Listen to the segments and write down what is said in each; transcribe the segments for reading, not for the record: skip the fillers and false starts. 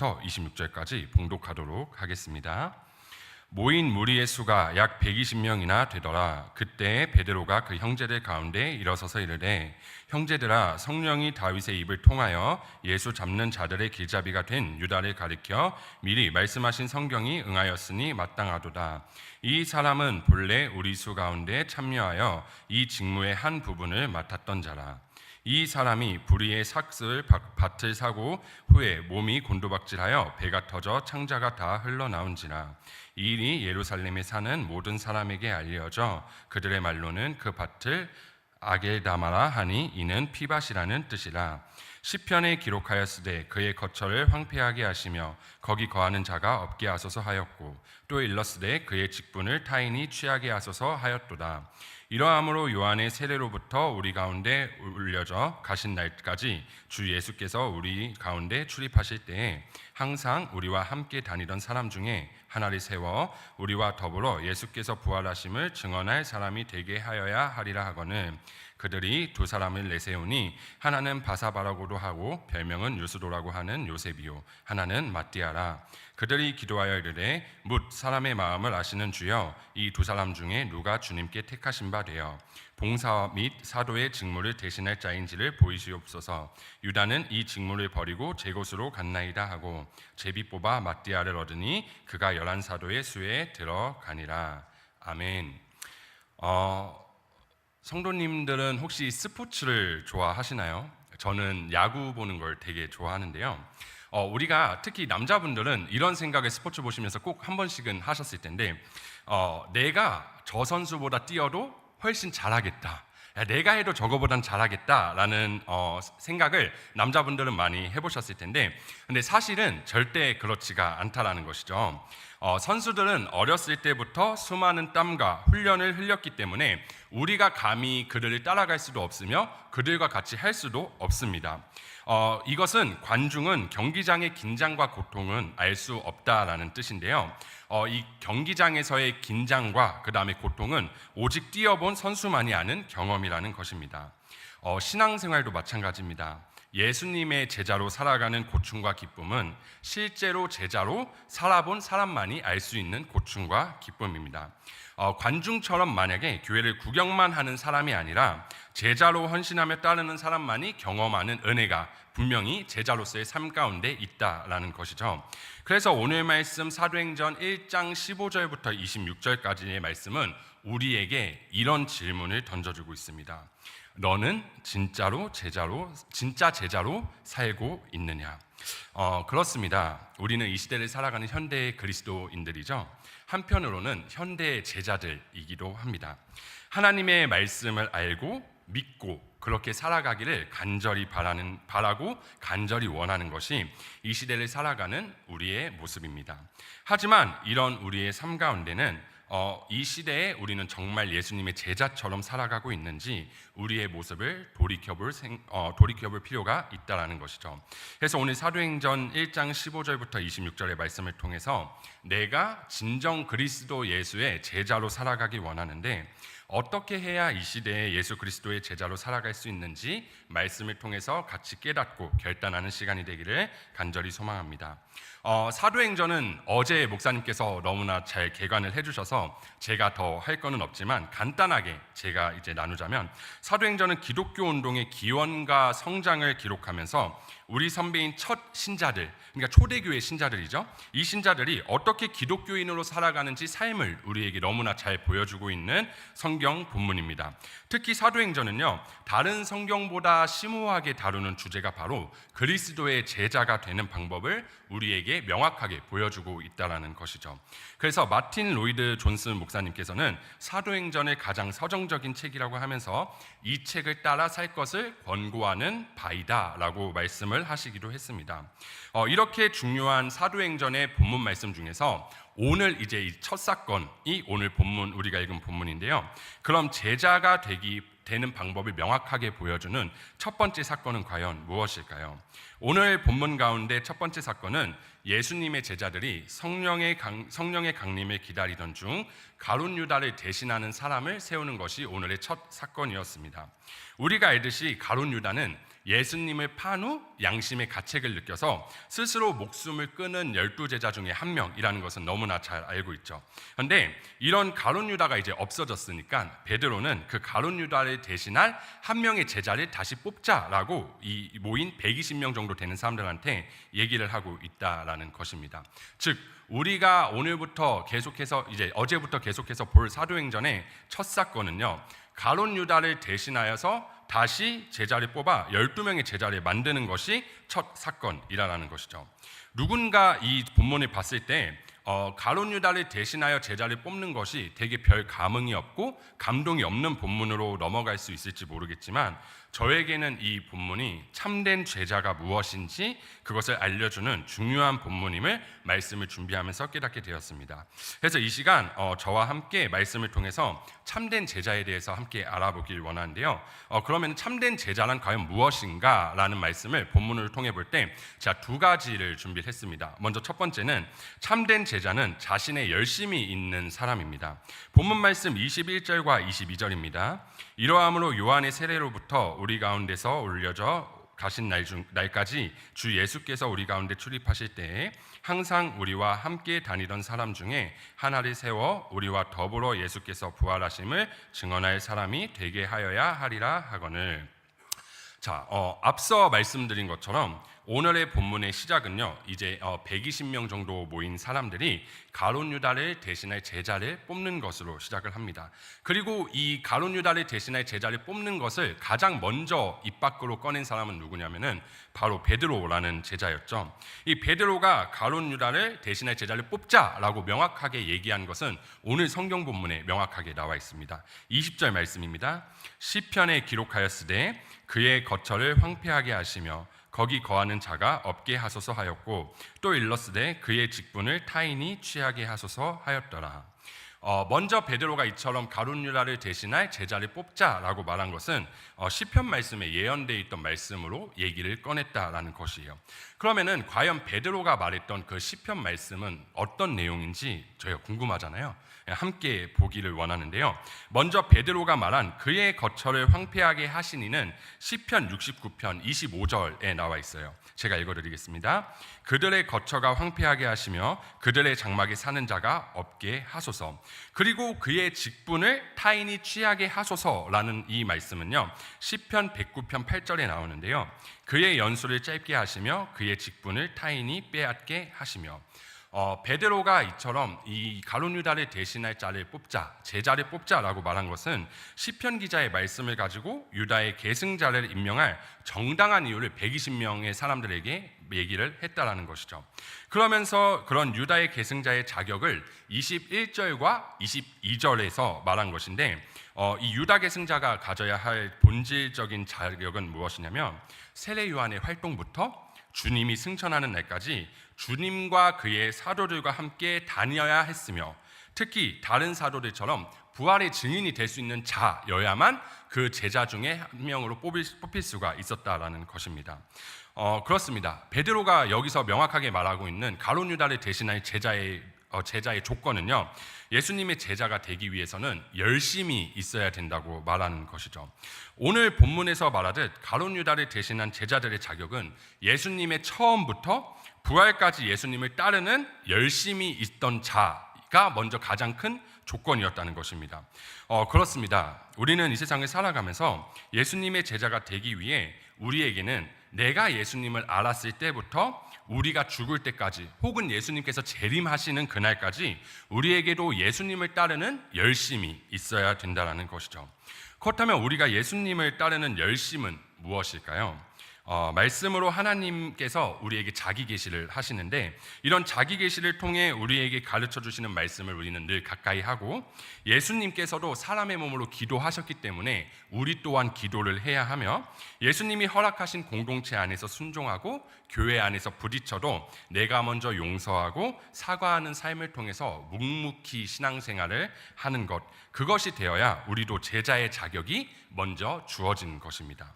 15절부터 26절까지 봉독하도록 하겠습니다. 모인 무리의 수가 약 120명이나 되더라. 그때 베드로가 그 형제들 가운데 일어서서 이르되 형제들아, 성령이 다윗의 입을 통하여 예수 잡는 자들의 길잡이가 된 유다를 가리켜 미리 말씀하신 성경이 응하였으니 마땅하도다. 이 사람은 본래 우리 수 가운데 참여하여 이 직무의 한 부분을 맡았던 자라. 이 사람이 불의의 삭슬 밭을 사고 후에 몸이 곤두박질하여 배가 터져 창자가 다 흘러나온지라. 이 일이 예루살렘에 사는 모든 사람에게 알려져 그들의 말로는 그 밭을 아겔다마라 하니 이는 피밭이라는 뜻이라. 시편에 기록하였으되 그의 거처를 황폐하게 하시며 거기 거하는 자가 없게 하소서 하였고, 또 일렀으되 그의 직분을 타인이 취하게 하소서 하였도다. 이러함으로 요한의 세례로부터 우리 가운데 울려져 가신 날까지 주 예수께서 우리 가운데 출입하실 때에 항상 우리와 함께 다니던 사람 중에 하나를 세워 우리와 더불어 예수께서 부활하심을 증언할 사람이 되게 하여야 하리라 하거늘, 그들이 두 사람을 내세우니 하나는 바사바라고도 하고 별명은 유스도라고 하는 요셉이요 하나는 마띠아라. 그들이 기도하여 이르되 묻 사람의 마음을 아시는 주여, 이 두 사람 중에 누가 주님께 택하신 바 되어 봉사 및 사도의 직무를 대신할 자인지를 보이시옵소서. 유다는 이 직무를 버리고 제 곳으로 갔나이다 하고 제비 뽑아 마띠아를 얻으니 그가 11사도의 수에 들어가니라. 아멘. 성도님들은 혹시 스포츠를 좋아하시나요? 저는 야구 보는 걸 되게 좋아하는데요. 우리가 특히 남자분들은 이런 생각에 스포츠 보시면서 꼭 한 번씩은 하셨을 텐데, 내가 저 선수보다 뛰어도 훨씬 잘하겠다, 내가 해도 저거보단 잘하겠다라는 생각을 남자분들은 많이 해보셨을 텐데, 근데 사실은 절대 그렇지가 않다라는 것이죠. 선수들은 어렸을 때부터 수많은 땀과 훈련을 흘렸기 때문에 우리가 감히 그들을 따라갈 수도 없으며 그들과 같이 할 수도 없습니다. 이것은 관중은 경기장의 긴장과 고통은 알 수 없다라는 뜻인데요. 이 경기장에서의 긴장과 그 다음에 고통은 오직 뛰어본 선수만이 아는 경험이라는 것입니다. 신앙생활도 마찬가지입니다. 예수님의 제자로 살아가는 고충과 기쁨은 실제로 제자로 살아본 사람만이 알 수 있는 고충과 기쁨입니다. 관중처럼 만약에 교회를 구경만 하는 사람이 아니라 제자로 헌신하며 따르는 사람만이 경험하는 은혜가 분명히 제자로서의 삶 가운데 있다라는 것이죠. 그래서 오늘 말씀 사도행전 1장 15절부터 26절까지의 말씀은 우리에게 이런 질문을 던져주고 있습니다. 너는 진짜 제자로 살고 있느냐? 그렇습니다. 우리는 이 시대를 살아가는 현대의 그리스도인들이죠. 한편으로는 현대의 제자들이기도 합니다. 하나님의 말씀을 알고 믿고 그렇게 살아가기를 간절히 바라고 간절히 원하는 것이 이 시대를 살아가는 우리의 모습입니다. 하지만 이런 우리의 삶 가운데는 이 시대에 우리는 정말 예수님의 제자처럼 살아가고 있는지 우리의 모습을 돌이켜볼 필요가 있다는 것이죠. 그래서 오늘 사도행전 1장 15절부터 26절의 말씀을 통해서 내가 진정 그리스도 예수의 제자로 살아가기 원하는데 어떻게 해야 이 시대에 예수 그리스도의 제자로 살아갈 수 있는지 말씀을 통해서 같이 깨닫고 결단하는 시간이 되기를 간절히 소망합니다. 사도행전은 어제 목사님께서 너무나 잘 개관을 해주셔서 제가 더 할 거는 없지만 간단하게 제가 이제 나누자면, 사도행전은 기독교 운동의 기원과 성장을 기록하면서 우리 선배인 첫 신자들, 그러니까 초대교회 신자들이죠. 이 신자들이 어떻게 기독교인으로 살아가는지 삶을 우리에게 너무나 잘 보여주고 있는 성경 본문입니다. 특히 사도행전은요, 다른 성경보다 심오하게 다루는 주제가 바로 그리스도의 제자가 되는 방법을 우리에게 명확하게 보여주고 있다는 것이죠. 그래서 마틴 로이드 존슨 목사님께서는 사도행전을 가장 서정적인 책이라고 하면서 이 책을 따라 살 것을 권고하는 바이다라고 말씀을 하시기도 했습니다. 이렇게 중요한 사도행전의 본문 말씀 중에서 오늘 이제 이 첫 사건이 오늘 본문 우리가 읽은 본문인데요. 그럼 제자가 되기 되는 방법을 명확하게 보여주는 첫 번째 사건은 과연 무엇일까요? 오늘 본문 가운데 첫 번째 사건은 예수님의 제자들이 성령의 강림을 기다리던 중 가룟 유다를 대신하는 사람을 세우는 것이 오늘의 첫 사건이었습니다. 우리가 알듯이 가룟 유다는 예수님을 판 후 양심의 가책을 느껴서 스스로 목숨을 끊은 12제자 중에 한 명이라는 것은 너무나 잘 알고 있죠. 그런데 이런 가룟 유다가 이제 없어졌으니까 베드로는 그 가룟 유다를 대신할 한 명의 제자를 다시 뽑자라고 이 모인 120명 정도 되는 사람들한테 얘기를 하고 있다라는 것입니다. 즉 우리가 오늘부터 계속해서 이제 어제부터 계속해서 볼 사도행전의 첫 사건은요, 가룟 유다를 대신하여서 다시 제자를 뽑아 12명의 제자를 만드는 것이 첫 사건이라는 것이죠. 누군가 이 본문을 봤을 때 가룟 유다를 대신하여 제자를 뽑는 것이 되게 별 감흥이 없고 감동이 없는 본문으로 넘어갈 수 있을지 모르겠지만, 저에게는 이 본문이 참된 제자가 무엇인지 그것을 알려주는 중요한 본문임을 말씀을 준비하면서 깨닫게 되었습니다. 그래서 이 시간 저와 함께 말씀을 통해서 참된 제자에 대해서 함께 알아보길 원하는데요. 그러면 참된 제자란 과연 무엇인가 라는 말씀을 본문을 통해 볼 때 제가 두 가지를 준비를 했습니다. 먼저 첫 번째는 참된 제자는 자신의 열심이 있는 사람입니다. 본문 말씀 21절과 22절입니다. 이러함으로 요한의 세례로부터 우리 가운데서 올려져 가신 날까지 주 예수께서 우리 가운데 출입하실 때에 항상 우리와 함께 다니던 사람 중에 하나를 세워 우리와 더불어 예수께서 부활하심을 증언할 사람이 되게 하여야 하리라 하거늘. 자, 앞서 말씀드린 것처럼 오늘의 본문의 시작은요, 이제 120명 정도 모인 사람들이 가룟 유다를 대신할 제자를 뽑는 것으로 시작을 합니다. 그리고 이 가룟 유다를 대신할 제자를 뽑는 것을 가장 먼저 입 밖으로 꺼낸 사람은 누구냐면은 바로 베드로라는 제자였죠. 이 베드로가 가룟 유다를 대신할 제자를 뽑자라고 명확하게 얘기한 것은 오늘 성경 본문에 명확하게 나와 있습니다. 20절 말씀입니다. 시편에 기록하였으되 그의 거처를 황폐하게 하시며 거기 거하는 자가 없게 하소서 하였고, 또 일렀으되 그의 직분을 타인이 취하게 하소서 하였더라. 먼저 베드로가 이처럼 가룟 유다를 대신할 제자를 뽑자라고 말한 것은 시편 말씀에 예언되어 있던 말씀으로 얘기를 꺼냈다라는 것이에요. 그러면은 과연 베드로가 말했던 그 시편 말씀은 어떤 내용인지 저희가 궁금하잖아요. 함께 보기를 원하는데요. 먼저 베드로가 말한 그의 거처를 황폐하게 하시니는 시편 69편 25절에 나와 있어요. 제가 읽어드리겠습니다. 그들의 거처가 황폐하게 하시며 그들의 장막에 사는 자가 없게 하소서. 그리고 그의 직분을 타인이 취하게 하소서라는 이 말씀은요, 시편 109편 8절에 나오는데요. 그의 연수를 짧게 하시며 그의 직분을 타인이 빼앗게 하시며. 베드로가 이처럼 이 가룟 유다를 대신할 자를 뽑자, 제자를 뽑자라고 말한 것은 시편 기자의 말씀을 가지고 유다의 계승자를 임명할 정당한 이유를 120명의 사람들에게 얘기를 했다라는 것이죠. 그러면서 그런 유다의 계승자의 자격을 21절과 22절에서 말한 것인데, 이 유다 계승자가 가져야 할 본질적인 자격은 무엇이냐면 세례 요한의 활동부터 주님이 승천하는 날까지 주님과 그의 사도들과 함께 다녀야 했으며, 특히 다른 사도들처럼 부활의 증인이 될 수 있는 자여야만 그 제자 중에 한 명으로 뽑힐 수가 있었다라는 것입니다. 그렇습니다. 베드로가 여기서 명확하게 말하고 있는 가룟 유다를 대신할 제자의 조건은요, 예수님의 제자가 되기 위해서는 열심히 있어야 된다고 말하는 것이죠. 오늘 본문에서 말하듯 가룟 유다를 대신한 제자들의 자격은 예수님의 처음부터 부활까지 예수님을 따르는 열심히 있던 자가 먼저 가장 큰 조건이었다는 것입니다. 그렇습니다. 우리는 이 세상을 살아가면서 예수님의 제자가 되기 위해 우리에게는 내가 예수님을 알았을 때부터 우리가 죽을 때까지, 혹은 예수님께서 재림하시는 그날까지 우리에게도 예수님을 따르는 열심이 있어야 된다는 것이죠. 그렇다면 우리가 예수님을 따르는 열심은 무엇일까요? 말씀으로 하나님께서 우리에게 자기 계시를 하시는데 이런 자기 계시를 통해 우리에게 가르쳐 주시는 말씀을 우리는 늘 가까이 하고 예수님께서도 사람의 몸으로 기도하셨기 때문에 우리 또한 기도를 해야 하며 예수님이 허락하신 공동체 안에서 순종하고 교회 안에서 부딪혀도 내가 먼저 용서하고 사과하는 삶을 통해서 묵묵히 신앙생활을 하는 것, 그것이 되어야 우리도 제자의 자격이 먼저 주어진 것입니다.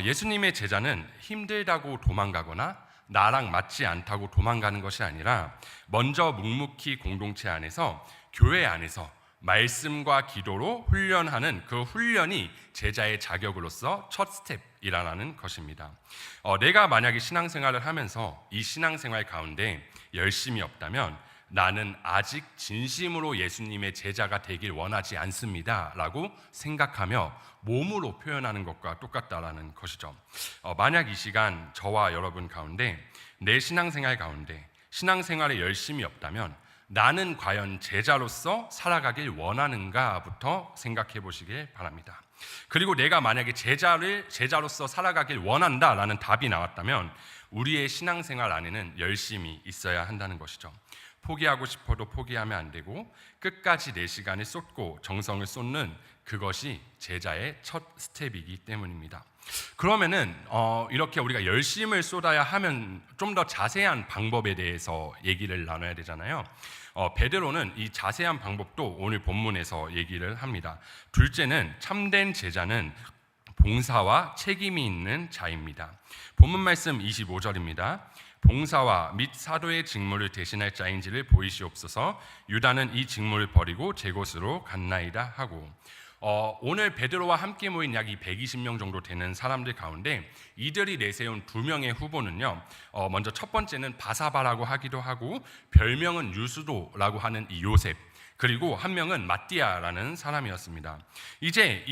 예수님의 제자는 힘들다고 도망가거나 나랑 맞지 않다고 도망가는 것이 아니라 먼저 묵묵히 공동체 안에서 교회 안에서 말씀과 기도로 훈련하는 그 훈련이 제자의 자격으로서 첫 스텝이라는 것입니다. 내가 만약에 신앙생활을 하면서 이 신앙생활 가운데 열심이 없다면 나는 아직 진심으로 예수님의 제자가 되길 원하지 않습니다 라고 생각하며 몸으로 표현하는 것과 똑같다라는 것이죠. 만약 이 시간 저와 여러분 가운데 내 신앙생활 가운데 신앙생활에 열심이 없다면 나는 과연 제자로서 살아가길 원하는가부터 생각해 보시길 바랍니다. 그리고 내가 만약에 제자로서 살아가길 원한다라는 답이 나왔다면 우리의 신앙생활 안에는 열심이 있어야 한다는 것이죠. 포기하고 싶어도 포기하면 안 되고 끝까지 내 시간을 쏟고 정성을 쏟는 그것이 제자의 첫 스텝이기 때문입니다. 그러면은 이렇게 우리가 열심을 쏟아야 하면 좀 더 자세한 방법에 대해서 얘기를 나눠야 되잖아요. 베드로는 이 자세한 방법도 오늘 본문에서 얘기를 합니다. 둘째는 참된 제자는 봉사와 책임이 있는 자입니다. 본문 말씀 25절입니다. 봉사와 및 사도의 직무를 대신할 자인지를 보이시옵소서. 유다는 이 직무를 버리고 제 곳으로 갔나이다 하고, 오늘 베드로와 함께 모인 약 120명 정도 되는 사람들 가운데 이들이 내세운 두 명의 후보는요, 먼저 첫 번째는 바사바라고 하기도 하고 별명은 유수도라고 하는 이 요셉, 그리고 한 명은 마띠아라는 사람이었습니다. 이제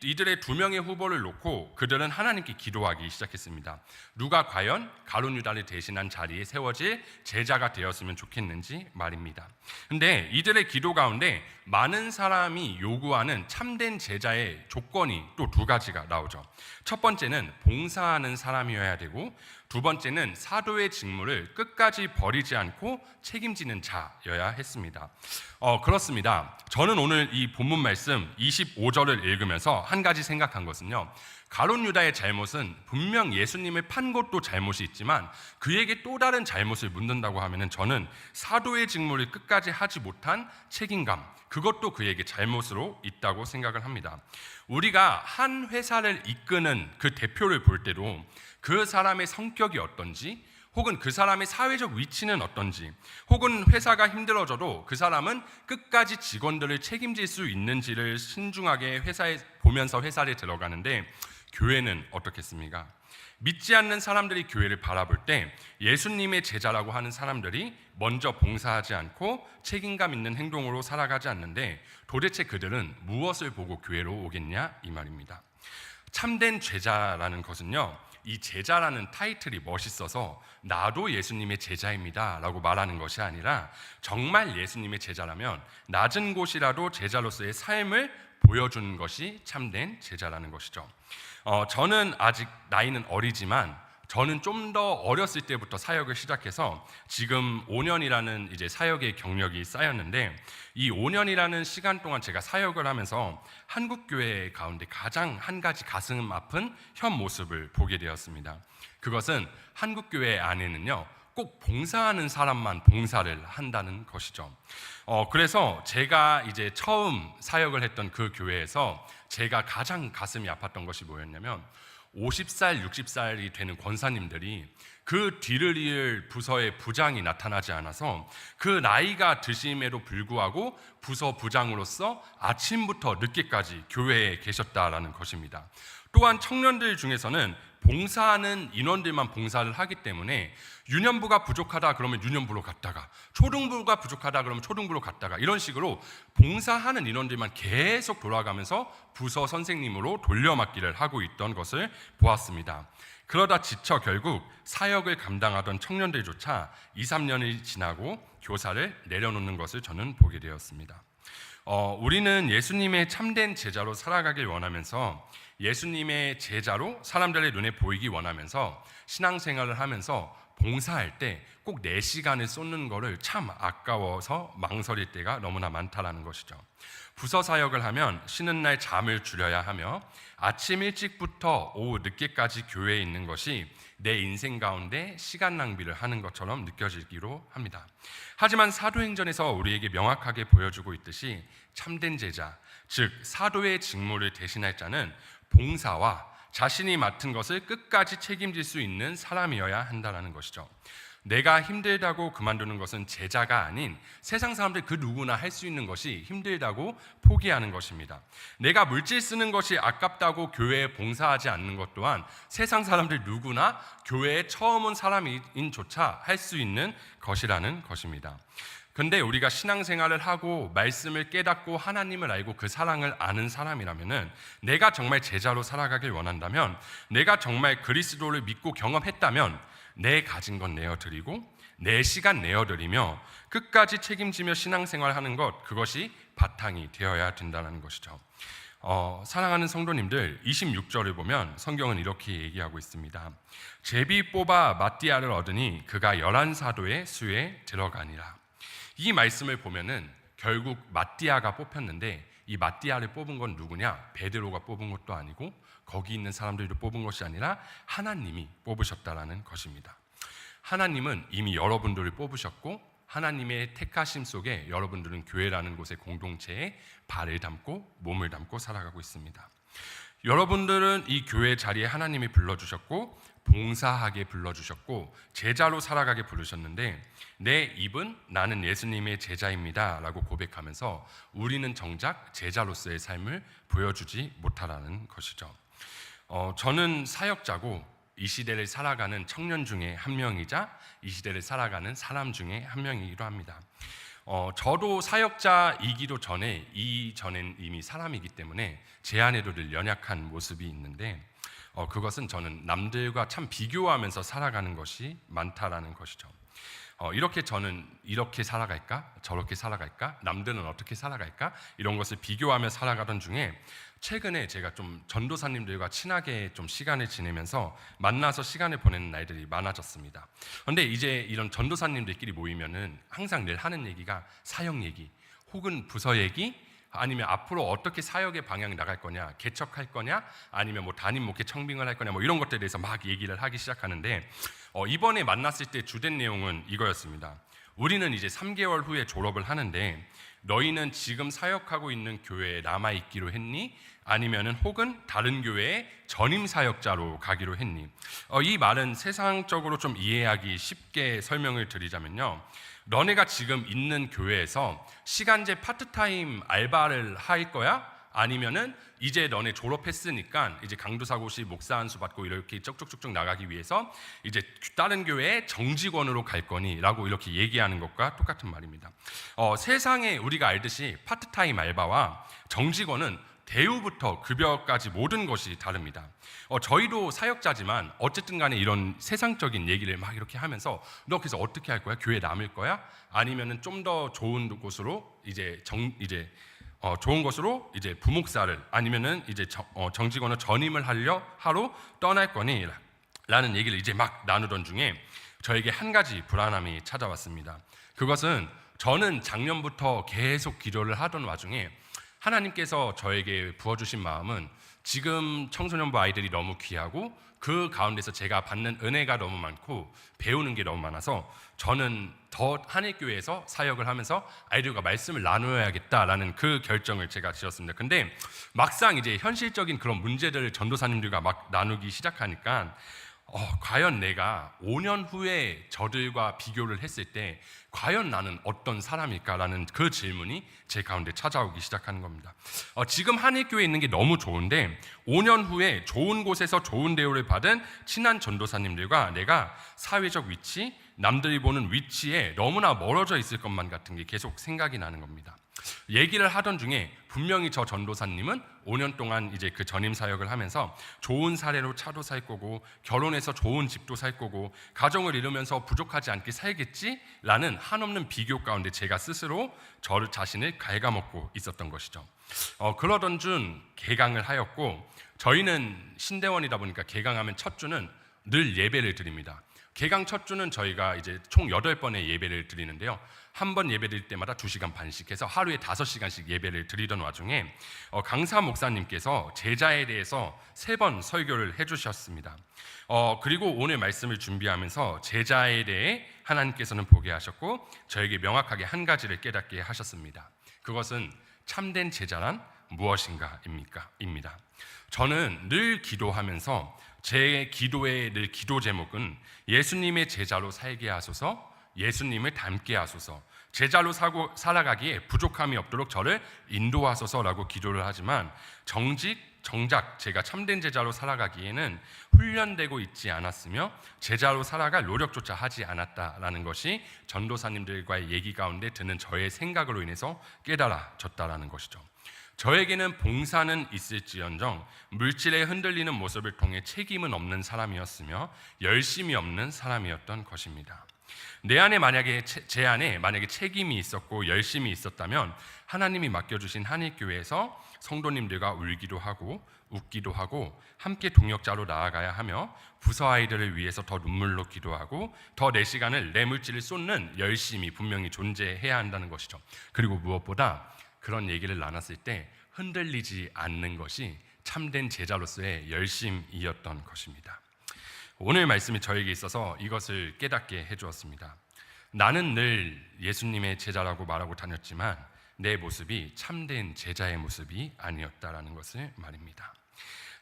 이들의 두 명의 후보를 놓고 그들은 하나님께 기도하기 시작했습니다. 누가 과연 가룟 유다를 대신한 자리에 세워질 제자가 되었으면 좋겠는지 말입니다. 근데 이들의 기도 가운데 많은 사람이 요구하는 참된 제자의 조건이 또 두 가지가 나오죠. 첫 번째는 봉사하는 사람이어야 되고, 두 번째는 사도의 직무를 끝까지 버리지 않고 책임지는 자여야 했습니다. 그렇습니다. 저는 오늘 이 본문 말씀 25절을 읽으면서 한 가지 생각한 것은요, 가룟 유다의 잘못은 분명 예수님을 판 것도 잘못이 있지만 그에게 또 다른 잘못을 묻는다고 하면은 저는 사도의 직무를 끝까지 하지 못한 책임감, 그것도 그에게 잘못으로 있다고 생각을 합니다. 우리가 한 회사를 이끄는 그 대표를 볼 때도 그 사람의 성격이 어떤지, 혹은 그 사람의 사회적 위치는 어떤지, 혹은 회사가 힘들어져도 그 사람은 끝까지 직원들을 책임질 수 있는지를 신중하게 보면서 회사에 들어가는데, 교회는 어떻겠습니까? 믿지 않는 사람들이 교회를 바라볼 때 예수님의 제자라고 하는 사람들이 먼저 봉사하지 않고 책임감 있는 행동으로 살아가지 않는데 도대체 그들은 무엇을 보고 교회로 오겠냐 이 말입니다. 참된 제자라는 것은요, 이 제자라는 타이틀이 멋있어서 나도 예수님의 제자입니다 라고 말하는 것이 아니라 정말 예수님의 제자라면 낮은 곳이라도 제자로서의 삶을 보여주는 것이 참된 제자라는 것이죠. 저는 아직 나이는 어리지만 저는 좀 더 어렸을 때부터 사역을 시작해서 지금 5년이라는 이제 사역의 경력이 쌓였는데, 이 5년이라는 시간 동안 제가 사역을 하면서 한국 교회 가운데 가장 한 가지 가슴 아픈 현 모습을 보게 되었습니다. 그것은 한국 교회 안에는요, 꼭 봉사하는 사람만 봉사를 한다는 것이죠. 그래서 제가 이제 처음 사역을 했던 그 교회에서 제가 가장 가슴이 아팠던 것이 뭐였냐면 50살, 60살이 되는 권사님들이 그 뒤를 이을 부서의 부장이 나타나지 않아서 그 나이가 드심에도 불구하고 부서 부장으로서 아침부터 늦게까지 교회에 계셨다라는 것입니다. 또한 청년들 중에서는 봉사하는 인원들만 봉사를 하기 때문에 유년부가 부족하다 그러면 유년부로 갔다가, 초등부가 부족하다 그러면 초등부로 갔다가, 이런 식으로 봉사하는 인원들만 계속 돌아가면서 부서 선생님으로 돌려막기를 하고 있던 것을 보았습니다. 그러다 지쳐 결국 사역을 감당하던 청년들조차 2, 3년이 지나고 교사를 내려놓는 것을 저는 보게 되었습니다. 우리는 예수님의 참된 제자로 살아가길 원하면서 예수님의 제자로 사람들의 눈에 보이기 원하면서 신앙생활을 하면서 봉사할 때 꼭 4시간을 쏟는 거를 참 아까워서 망설일 때가 너무나 많다라는 것이죠. 부서 사역을 하면 쉬는 날 잠을 줄여야 하며 아침 일찍부터 오후 늦게까지 교회에 있는 것이 내 인생 가운데 시간 낭비를 하는 것처럼 느껴지기로 합니다. 하지만 사도행전에서 우리에게 명확하게 보여주고 있듯이 참된 제자, 즉 사도의 직무를 대신할 자는 봉사와 자신이 맡은 것을 끝까지 책임질 수 있는 사람이어야 한다는 것이죠. 내가 힘들다고 그만두는 것은 제자가 아닌 세상 사람들 그 누구나 할 수 있는 것이 힘들다고 포기하는 것입니다. 내가 물질 쓰는 것이 아깝다고 교회에 봉사하지 않는 것 또한 세상 사람들 누구나 교회에 처음 온 사람인조차 할 수 있는 것이라는 것입니다. 근데 우리가 신앙생활을 하고 말씀을 깨닫고 하나님을 알고 그 사랑을 아는 사람이라면은 내가 정말 제자로 살아가길 원한다면, 내가 정말 그리스도를 믿고 경험했다면 내 가진 건 내어드리고 내 시간 내어드리며 끝까지 책임지며 신앙생활하는 것, 그것이 바탕이 되어야 된다는 것이죠. 사랑하는 성도님들, 26절을 보면 성경은 이렇게 얘기하고 있습니다. 제비 뽑아 마띠아를 얻으니 그가 11사도의 수에 들어가니라. 이 말씀을 보면은 결국 마띠아가 뽑혔는데 이 마띠아를 뽑은 건 누구냐? 베드로가 뽑은 것도 아니고 거기 있는 사람들도 뽑은 것이 아니라 하나님이 뽑으셨다라는 것입니다. 하나님은 이미 여러분들을 뽑으셨고 하나님의 택하심 속에 여러분들은 교회라는 곳의 공동체에 발을 담고 몸을 담고 살아가고 있습니다. 여러분들은 이 교회 자리에 하나님이 불러주셨고 봉사하게 불러주셨고 제자로 살아가게 부르셨는데 내 입은 나는 예수님의 제자입니다 라고 고백하면서 우리는 정작 제자로서의 삶을 보여주지 못하라는 것이죠. 저는 사역자고 이 시대를 살아가는 청년 중에 한 명이자 이 시대를 살아가는 사람 중에 한 명이기도 합니다. 저도 사역자이기도 전에 이전엔 이미 사람이기 때문에 제 안에도 늘 연약한 모습이 있는데 그것은 저는 남들과 참 비교하면서 살아가는 것이 많다라는 것이죠. 이렇게 저는 이렇게 살아갈까? 저렇게 살아갈까? 남들은 어떻게 살아갈까? 이런 것을 비교하며 살아가던 중에 최근에 제가 좀 전도사님들과 친하게 좀 시간을 지내면서 만나서 시간을 보내는 날들이 많아졌습니다. 그런데 이제 이런 전도사님들끼리 모이면은 항상 늘 하는 얘기가 사역 얘기 혹은 부서 얘기 아니면 앞으로 어떻게 사역의 방향이 나갈 거냐, 개척할 거냐, 아니면 뭐 담임 목회 청빙을 할 거냐, 뭐 이런 것들에 대해서 막 얘기를 하기 시작하는데 이번에 만났을 때 주된 내용은 이거였습니다. 우리는 이제 3개월 후에 졸업을 하는데 너희는 지금 사역하고 있는 교회에 남아있기로 했니? 아니면은 혹은 다른 교회에 전임 사역자로 가기로 했니? 이 말은 세상적으로 좀 이해하기 쉽게 설명을 드리자면요, 너네가 지금 있는 교회에서 시간제 파트타임 알바를 할 거야? 아니면은 이제 너네 졸업했으니까 이제 강도사고시 목사 안수 받고 이렇게 쭉쭉쭉쭉 나가기 위해서 이제 다른 교회에 정직원으로 갈 거니? 라고 이렇게 얘기하는 것과 똑같은 말입니다. 세상에 우리가 알듯이 파트타임 알바와 정직원은 대우부터 급여까지 모든 것이 다릅니다. 저희도 사역자지만 어쨌든 간에 이런 세상적인 얘기를 막 이렇게 하면서 너 그래서 어떻게 할 거야? 교회 남을 거야? 아니면은 좀 더 좋은 곳으로 좋은 것으로 이제 부목사를 아니면은 이제 정직원을 전임을 하러 떠날 거니? 라는 얘기를 이제 막 나누던 중에 저에게 한 가지 불안함이 찾아왔습니다. 그것은 저는 작년부터 계속 기도를 하던 와중에 하나님께서 저에게 부어주신 마음은 지금 청소년부 아이들이 너무 귀하고 그 가운데서 제가 받는 은혜가 너무 많고 배우는 게 너무 많아서 저는 더 한일교회에서 사역을 하면서 아이들과 말씀을 나누어야겠다라는 그 결정을 제가 지었습니다. 근데 막상 이제 현실적인 그런 문제들을 전도사님들과 막 나누기 시작하니까 과연 내가 5년 후에 저들과 비교를 했을 때 과연 나는 어떤 사람일까라는 그 질문이 제 가운데 찾아오기 시작하는 겁니다. 지금 한일교회에 있는 게 너무 좋은데 5년 후에 좋은 곳에서 좋은 대우를 받은 친한 전도사님들과 내가 사회적 위치, 남들이 보는 위치에 너무나 멀어져 있을 것만 같은 게 계속 생각이 나는 겁니다. 얘기를 하던 중에 분명히 저 전도사님은 5년 동안 이제 그 전임 사역을 하면서 좋은 사례로 차도 살 거고 결혼해서 좋은 집도 살 거고 가정을 이루면서 부족하지 않게 살겠지라는 한없는 비교 가운데 제가 스스로 저를 자신을 갉아먹고 있었던 것이죠. 그러던 중 개강을 하였고, 저희는 신대원이다 보니까 개강하면 첫 주는 늘 예배를 드립니다. 개강 첫 주는 저희가 이제 총 8번의 예배를 드리는데요. 한 번 예배 드릴 때마다 2시간 반씩 해서 하루에 5시간씩 예배를 드리던 와중에 강사 목사님께서 제자에 대해서 3번 설교를 해주셨습니다. 그리고 오늘 말씀을 준비하면서 제자에 대해 하나님께서는 보게 하셨고 저에게 명확하게 한 가지를 깨닫게 하셨습니다. 그것은 참된 제자란 무엇인가입니다. 저는 늘 기도하면서 제 기도의 늘 기도 제목은 예수님의 제자로 살게 하소서, 예수님을 닮게 하소서, 제자로 살아가기에 부족함이 없도록 저를 인도하소서라고 기도를 하지만 정작 제가 참된 제자로 살아가기에는 훈련되고 있지 않았으며 제자로 살아갈 노력조차 하지 않았다라는 것이 전도사님들과의 얘기 가운데 드는 저의 생각으로 인해서 깨달아졌다라는 것이죠. 저에게는 봉사는 있을지언정 물질에 흔들리는 모습을 통해 책임은 없는 사람이었으며 열심이 없는 사람이었던 것입니다. 내 안에 제 안에 만약에 책임이 있었고 열심이 있었다면 하나님이 맡겨주신 한일교회에서 성도님들과 울기도 하고 웃기도 하고 함께 동역자로 나아가야 하며 부서 아이들을 위해서 더 눈물로 기도하고 더 내 시간을 내 물질을 쏟는 열심이 분명히 존재해야 한다는 것이죠. 그리고 무엇보다 그런 얘기를 나눴을 때 흔들리지 않는 것이 참된 제자로서의 열심이었던 것입니다. 오늘 말씀이 저에게 있어서 이것을 깨닫게 해주었습니다. 나는 늘 예수님의 제자라고 말하고 다녔지만 내 모습이 참된 제자의 모습이 아니었다라는 것을 말입니다.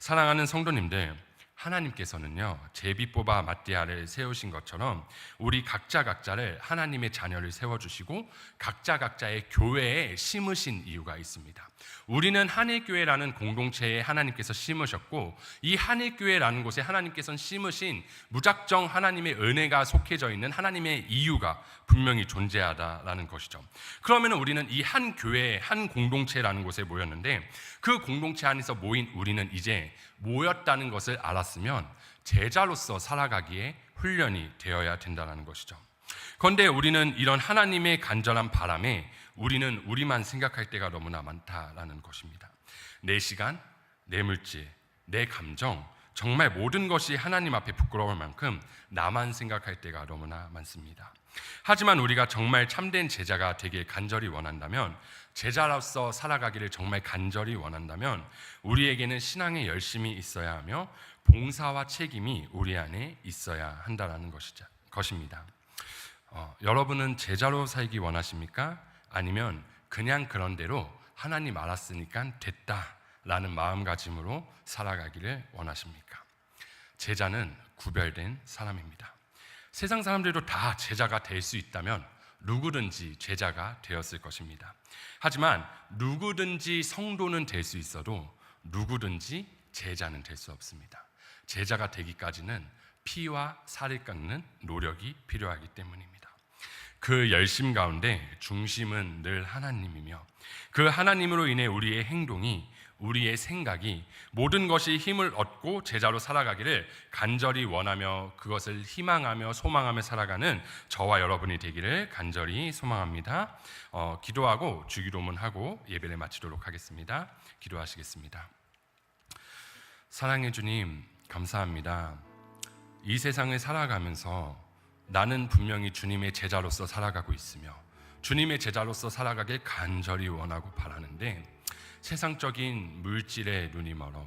사랑하는 성도님들, 하나님께서는요 제비 뽑아 맞대하를 세우신 것처럼 우리 각자를 하나님의 자녀를 세워주시고 각자의 교회에 심으신 이유가 있습니다. 우리는 한일교회라는 공동체에 하나님께서 심으셨고 이 한일교회라는 곳에 하나님께서는 심으신 무작정 하나님의 은혜가 속해져 있는 하나님의 이유가 분명히 존재하다라는 것이죠. 그러면 우리는 이 한 교회, 한 공동체라는 곳에 모였는데 그 공동체 안에서 모인 우리는 이제 모였다는 것을 알았으면 제자로서 살아가기에 훈련이 되어야 된다는 것이죠. 그런데 우리는 이런 하나님의 간절한 바람에 우리는 우리만 생각할 때가 너무나 많다라는 것입니다. 내 시간, 내 물질, 내 감정, 정말 모든 것이 하나님 앞에 부끄러울 만큼 나만 생각할 때가 너무나 많습니다. 하지만 우리가 정말 참된 제자가 되길 간절히 원한다면, 제자로서 살아가기를 정말 간절히 원한다면 우리에게는 신앙의 열심이 있어야 하며 봉사와 책임이 우리 안에 있어야 한다는 것입니다. 여러분은 제자로 살기 원하십니까? 아니면 그냥 그런 대로 하나님 알았으니까 됐다라는 마음가짐으로 살아가기를 원하십니까? 제자는 구별된 사람입니다. 세상 사람들도 다 제자가 될 수 있다면 누구든지 제자가 되었을 것입니다. 하지만 누구든지 성도는 될 수 있어도 누구든지 제자는 될 수 없습니다. 제자가 되기까지는 피와 살을 깎는 노력이 필요하기 때문입니다. 그 열심 가운데 중심은 늘 하나님이며 그 하나님으로 인해 우리의 행동이, 우리의 생각이 모든 것이 힘을 얻고 제자로 살아가기를 간절히 원하며 그것을 희망하며 소망하며 살아가는 저와 여러분이 되기를 간절히 소망합니다. 기도하고 주기도문하고 예배를 마치도록 하겠습니다. 기도하시겠습니다. 사랑해 주님, 감사합니다. 이 세상을 살아가면서 나는 분명히 주님의 제자로서 살아가고 있으며 주님의 제자로서 살아가길 간절히 원하고 바라는데 세상적인 물질에 눈이 멀어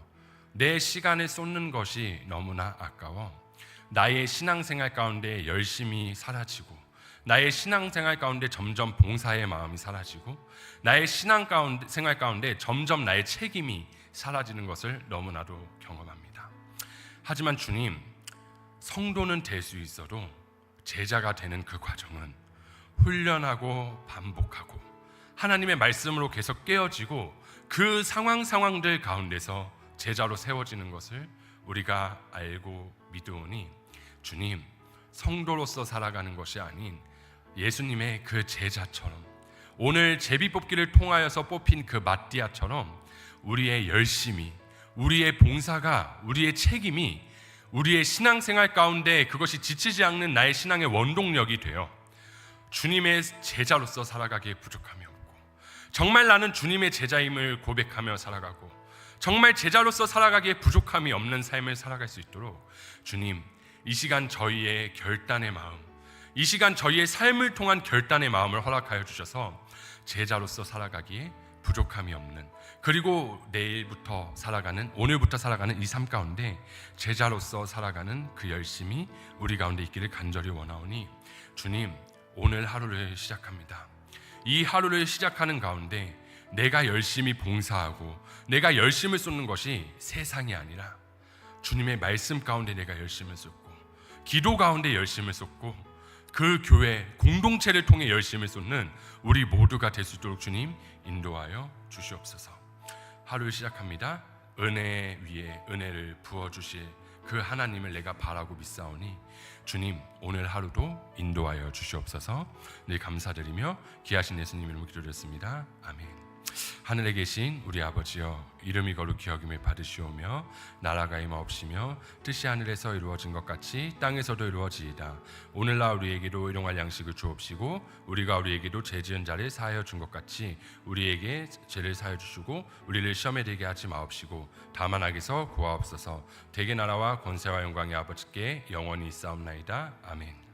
내 시간을 쏟는 것이 너무나 아까워 나의 신앙생활 가운데 열심히 사라지고 나의 신앙생활 가운데 점점 봉사의 마음이 사라지고 나의 신앙생활 가운데 점점 나의 책임이 사라지는 것을 너무나도 경험합니다. 하지만 주님, 성도는 될 수 있어도 제자가 되는 그 과정은 훈련하고 반복하고 하나님의 말씀으로 계속 깨어지고 그 상황들 가운데서 제자로 세워지는 것을 우리가 알고 믿으오니 주님, 성도로서 살아가는 것이 아닌 예수님의 그 제자처럼, 오늘 제비뽑기를 통하여서 뽑힌 그 마띠아처럼 우리의 열심이, 우리의 봉사가, 우리의 책임이 우리의 신앙생활 가운데 그것이 지치지 않는 나의 신앙의 원동력이 되어 주님의 제자로서 살아가기에 부족함이 없고, 정말 나는 주님의 제자임을 고백하며 살아가고 정말 제자로서 살아가기에 부족함이 없는 삶을 살아갈 수 있도록 주님, 이 시간 저희의 결단의 마음, 이 시간 저희의 삶을 통한 결단의 마음을 허락하여 주셔서 제자로서 살아가기에 부족함이 없는, 그리고 내일부터 살아가는, 오늘부터 살아가는 이 삶 가운데 제자로서 살아가는 그 열심이 우리 가운데 있기를 간절히 원하오니 주님, 오늘 하루를 시작합니다. 이 하루를 시작하는 가운데 내가 열심히 봉사하고 내가 열심을 쏟는 것이 세상이 아니라 주님의 말씀 가운데 내가 열심을 쏟고, 기도 가운데 열심을 쏟고, 그 교회 공동체를 통해 열심을 쏟는 우리 모두가 될 수 있도록 주님 인도하여 주시옵소서. 하루를 시작합니다. 은혜 위에 은혜를 부어주실 그 하나님을 내가 바라고 믿사오니 주님, 오늘 하루도 인도하여 주시옵소서. 늘 감사드리며 귀하신 예수님 이름으로 기도드렸습니다. 아멘. 하늘에 계신 우리 아버지여, 이름이 거룩히 여김을 받으시오며 나라가 임하옵시며 뜻이 하늘에서 이루어진 것 같이 땅에서도 이루어지이다. 오늘날 우리에게도 일용할 양식을 주옵시고 우리가 우리에게도 죄 지은 자를 사하여 준 것 같이 우리에게 죄를 사하여 주시고 우리를 시험에 들게 하지 마옵시고 다만 악에서 구하옵소서. 대개 나라와 권세와 영광이 아버지께 영원히 있사옵나이다. 아멘.